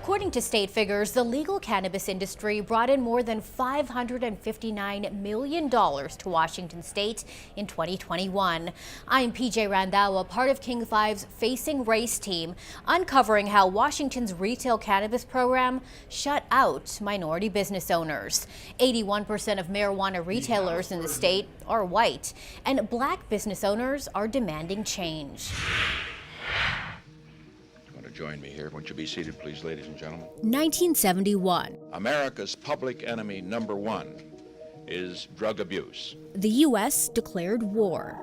According to state figures, the legal cannabis industry brought in more than $559 million to Washington state in 2021. I'm PJ Randhawa, part of King 5's Facing Race team, uncovering how Washington's retail cannabis program shut out minority business owners. 81% of marijuana retailers in the state are white, and black business owners are demanding change. Join me here. Won't you be seated, please, ladies and gentlemen? 1971. America's public enemy number one is drug abuse. The U.S. declared war.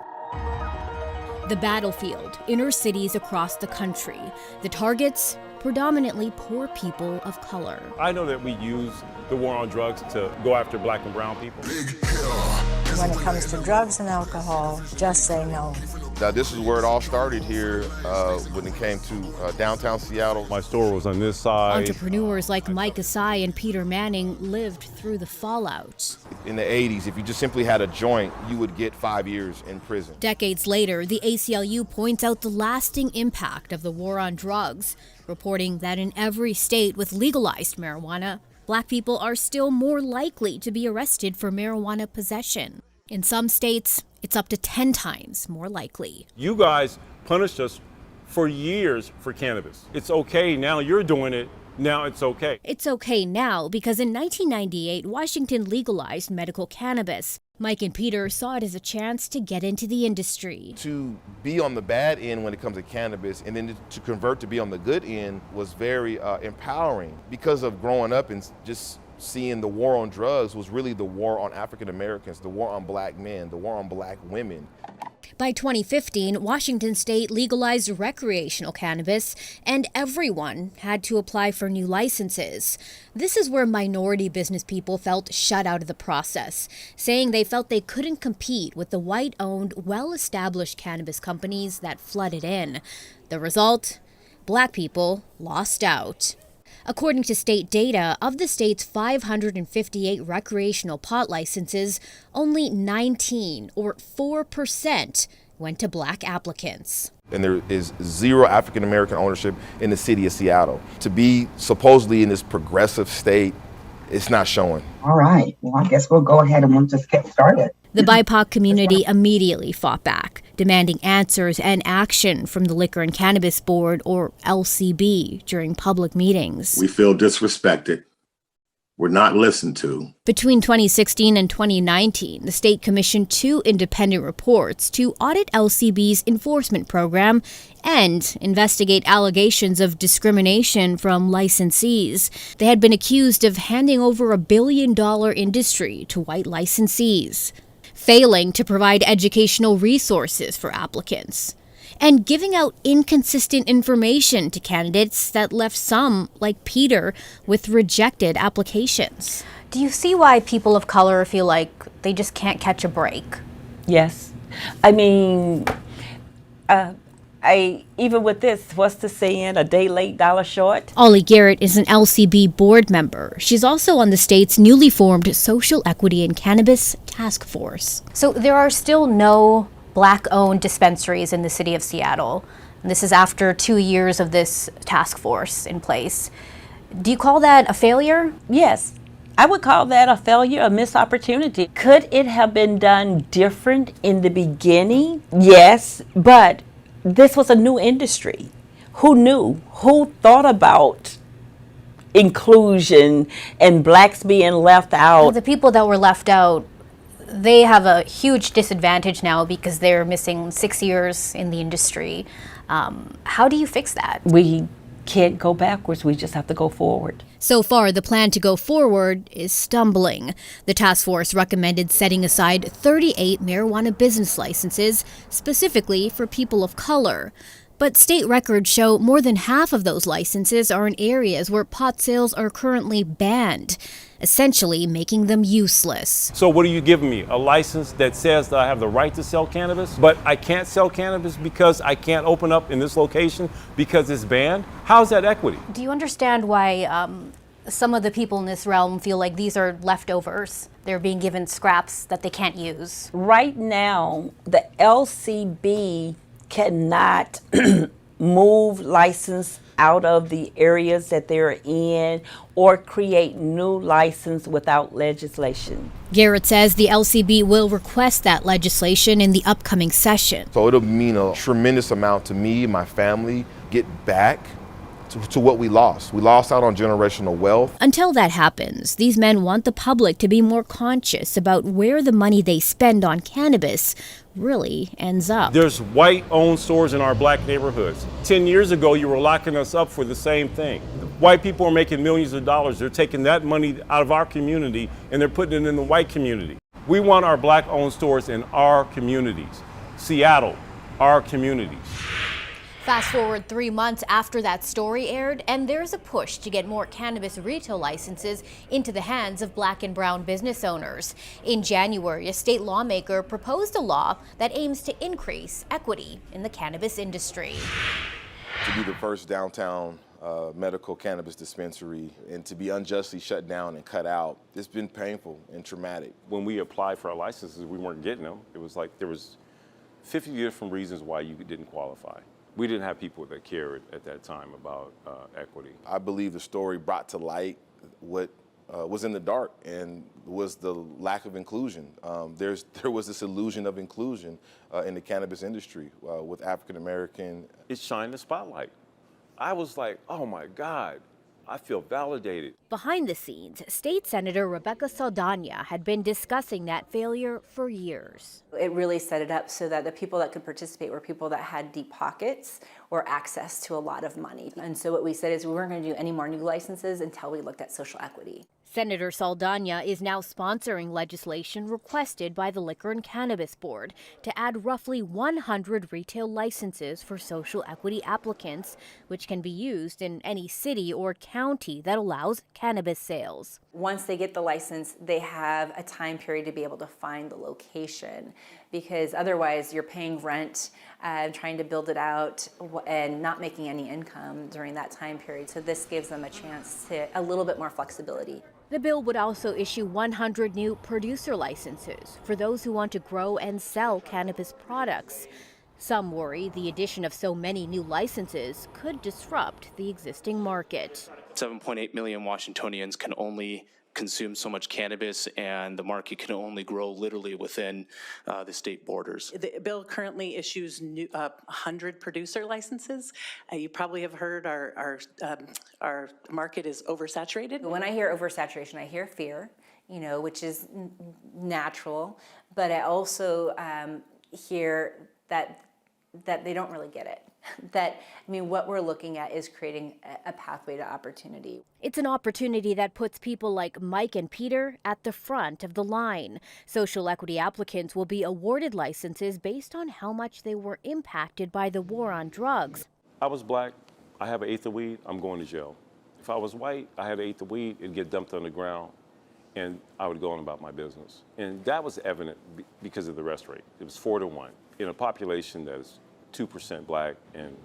The battlefield, inner cities across the country. The targets, predominantly poor people of color. I know that we use the war on drugs to go after black and brown people. When it comes to drugs and alcohol, just say no. Now, this is where it all started here when it came to downtown Seattle. My store was on this side. Entrepreneurs like Mike Asai and Peter Manning lived through the fallout. In the 80s, if you just simply had a joint, you would get 5 years in prison. Decades later, the ACLU points out the lasting impact of the war on drugs, reporting that in every state with legalized marijuana, black people are still more likely to be arrested for marijuana possession. In some states, it's up to 10 times more likely. You guys punished us for years for cannabis. It's okay now, you're doing it. Now it's okay. It's okay now because in 1998, Washington legalized medical cannabis. Mike and Peter saw it as a chance to get into the industry. To be on the bad end when it comes to cannabis and then to convert to be on the good end was very empowering. Because of growing up and just seeing the war on drugs was really the war on African Americans, the war on black men, the war on black women. By 2015, Washington state legalized recreational cannabis, and everyone had to apply for new licenses. This is where minority business people felt shut out of the process, saying they felt they couldn't compete with the white-owned, well-established cannabis companies that flooded in. The result? Black people lost out. According to state data, of the state's 558 recreational pot licenses, only 19, or 4%, went to black applicants. And there is zero African American ownership in the city of Seattle. To be supposedly in this progressive state, it's not showing. All right, well, I guess we'll go ahead and we'll just get started. The BIPOC community immediately fought back, demanding answers and action from the Liquor and Cannabis Board, or LCB, during public meetings. We feel disrespected. We're not listened to. Between 2016 and 2019, the state commissioned 2 independent reports to audit LCB's enforcement program and investigate allegations of discrimination from licensees. They had been accused of handing over $1 billion industry to white licensees, failing to provide educational resources for applicants, and giving out inconsistent information to candidates that left some, like Peter, with rejected applications. Do you see why people of color feel like they just can't catch a break? Yes. I mean, even with this, what's the saying, a day late, dollar short? Ollie Garrett is an LCB board member. She's also on the state's newly formed Social Equity and Cannabis Task Force. So there are still no black-owned dispensaries in the city of Seattle. And this is after 2 years of this task force in place. Do you call that a failure? Yes. I would call that a failure, a missed opportunity. Could it have been done different in the beginning? Yes, but this was a new industry. Who knew? Who thought about inclusion and blacks being left out? Well, the people that were left out, they have a huge disadvantage now because they're missing 6 years in the industry. How do you fix that? We can't go backwards. We just have to go forward. So far, the plan to go forward is stumbling. The task force recommended setting aside 38 marijuana business licenses specifically for people of color. But state records show more than half of those licenses are in areas where pot sales are currently banned, essentially making them useless. So what are you giving me? A license that says that I have the right to sell cannabis, but I can't sell cannabis because I can't open up in this location because it's banned? How's that equity? Do you understand why some of the people in this realm feel like these are leftovers? They're being given scraps that they can't use. Right now, the LCB cannot move licensed out of the areas that they're in or create new license without legislation. Garrett says the LCB will request that legislation in the upcoming session. So it'll mean a tremendous amount to me, my family, get back to what we lost. We lost out on generational wealth. Until that happens, these men want the public to be more conscious about where the money they spend on cannabis really ends up. There's white-owned stores in our black neighborhoods. 10 years ago, you were locking us up for the same thing. White people are making millions of dollars. They're taking that money out of our community and they're putting it in the white community. We want our black-owned stores in our communities. Seattle, our communities. Fast forward 3 months after that story aired, and there's a push to get more cannabis retail licenses into the hands of black and brown business owners. In January, a state lawmaker proposed a law that aims to increase equity in the cannabis industry. To be the first downtown medical cannabis dispensary and to be unjustly shut down and cut out, it's been painful and traumatic. When we applied for our licenses, we weren't getting them. It was like there was 50 different reasons why you didn't qualify. We didn't have people that cared at that time about equity. I believe the story brought to light what was in the dark and was the lack of inclusion. There was this illusion of inclusion in the cannabis industry with African American. It shined the spotlight. I was like, oh my God, I feel validated. Behind the scenes, State Senator Rebecca Saldana had been discussing that failure for years. It really set it up so that the people that could participate were people that had deep pockets or access to a lot of money. And so what we said is we weren't going to do any more new licenses until we looked at social equity. Senator Saldana is now sponsoring legislation requested by the Liquor and Cannabis Board to add roughly 100 retail licenses for social equity applicants, which can be used in any city or county that allows cannabis sales. Once they get the license, they have a time period to be able to find the location, because otherwise you're paying rent, trying to build it out, and not making any income during that time period. So this gives them a chance to a little bit more flexibility. The bill would also issue 100 new producer licenses for those who want to grow and sell cannabis products. Some worry the addition of so many new licenses could disrupt the existing market. 7.8 million Washingtonians can only consume so much cannabis, and the market can only grow literally within the state borders. The bill currently issues 100 producer licenses. You probably have heard our market is oversaturated. When I hear oversaturation, I hear fear, which is natural, but I also hear that they don't really get it. What we're looking at is creating a pathway to opportunity. It's an opportunity that puts people like Mike and Peter at the front of the line. Social equity applicants will be awarded licenses based on how much they were impacted by the war on drugs. I was black, I have an eighth of weed, I'm going to jail. If I was white, I had an eighth of weed, it'd get dumped on the ground, and I would go on about my business. And that was evident because of the arrest rate. It was 4-to-1 in a population that is 2% black and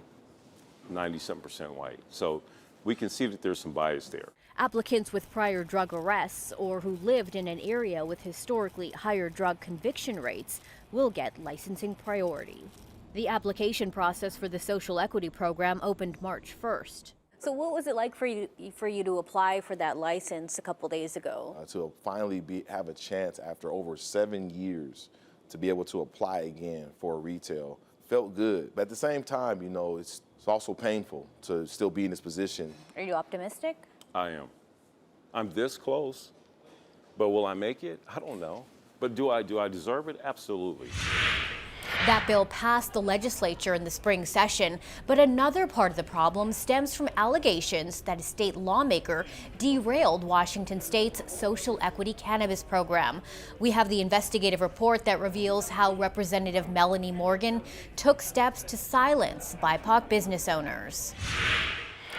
97% white. So we can see that there's some bias there. Applicants with prior drug arrests or who lived in an area with historically higher drug conviction rates will get licensing priority. The application process for the social equity program opened March 1st. So what was it like for you to apply for that license a couple days ago? To finally have a chance after over 7 years to be able to apply again for retail felt good. But at the same time, it's also painful to still be in this position. Are you optimistic? I am. I'm this close, but will I make it? I don't know. But do I deserve it? Absolutely. That bill passed the legislature in the spring session, but another part of the problem stems from allegations that a state lawmaker derailed Washington State's social equity cannabis program. We have the investigative report that reveals how Representative Melanie Morgan took steps to silence BIPOC business owners.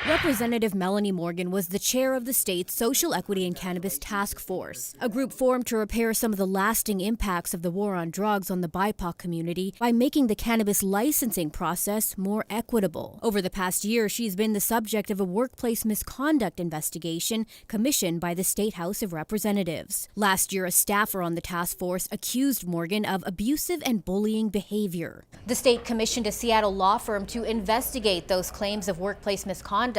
Representative Melanie Morgan was the chair of the state's Social Equity and Cannabis Task Force, a group formed to repair some of the lasting impacts of the war on drugs on the BIPOC community by making the cannabis licensing process more equitable. Over the past year, she's been the subject of a workplace misconduct investigation commissioned by the State House of Representatives. Last year, a staffer on the task force accused Morgan of abusive and bullying behavior. The state commissioned a Seattle law firm to investigate those claims of workplace misconduct.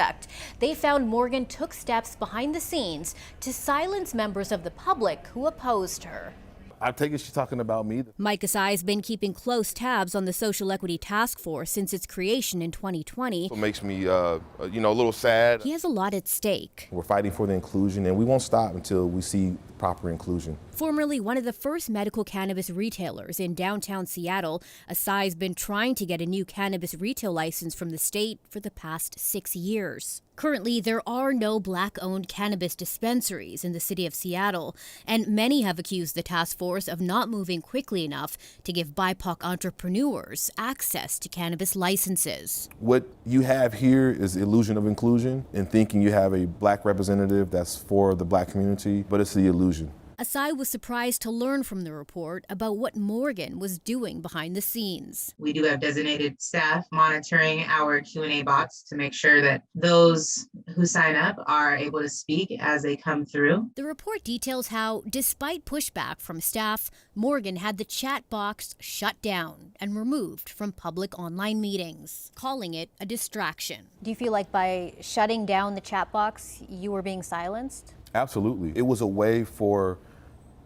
They found Morgan took steps behind the scenes to silence members of the public who opposed her. I take it she's talking about me. Mike Asai has been keeping close tabs on the Social Equity Task Force since its creation in 2020. It makes me, a little sad. He has a lot at stake. We're fighting for the inclusion, and we won't stop until we see proper inclusion. Formerly one of the first medical cannabis retailers in downtown Seattle, Asai's been trying to get a new cannabis retail license from the state for the past 6 years. Currently, there are no Black-owned cannabis dispensaries in the city of Seattle, and many have accused the task force of not moving quickly enough to give BIPOC entrepreneurs access to cannabis licenses. What you have here is the illusion of inclusion and thinking you have a Black representative that's for the Black community, but it's the illusion. Asai was surprised to learn from the report about what Morgan was doing behind the scenes. We do have designated staff monitoring our Q&A box to make sure that those who sign up are able to speak as they come through. The report details how, despite pushback from staff, Morgan had the chat box shut down and removed from public online meetings, calling it a distraction. Do you feel like by shutting down the chat box, you were being silenced? Absolutely. It was a way for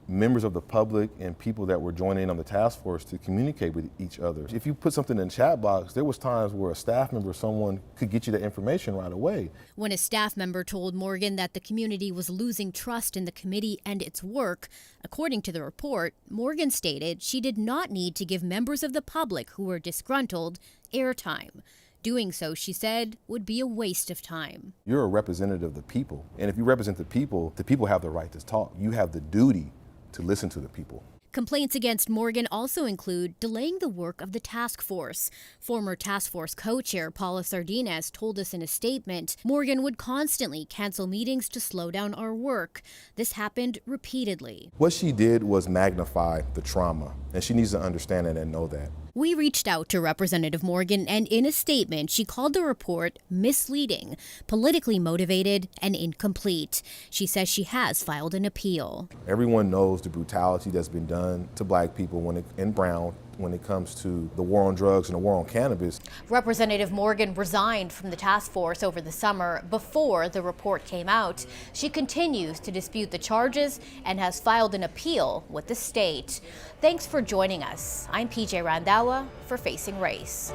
members of the public and people that were joining in on the task force to communicate with each other. If you put something in the chat box, there was times where a staff member or someone could get you the information right away. When a staff member told Morgan that the community was losing trust in the committee and its work, according to the report, Morgan stated she did not need to give members of the public who were disgruntled airtime. Doing so, she said, would be a waste of time. You're a representative of the people, and if you represent the people have the right to talk. You have the duty to listen to the people. Complaints against Morgan also include delaying the work of the task force. Former task force co-chair Paula Sardinez told us in a statement, Morgan would constantly cancel meetings to slow down our work. This happened repeatedly. What she did was magnify the trauma, and she needs to understand it and know that. We reached out to Representative Morgan, and in a statement, she called the report misleading, politically motivated, and incomplete. She says she has filed an appeal. Everyone knows the brutality that's been done to Black people and brown when it comes to the war on drugs and the war on cannabis. Representative Morgan resigned from the task force over the summer before the report came out. She continues to dispute the charges and has filed an appeal with the state. Thanks for joining us. I'm PJ Randawa for Facing Race.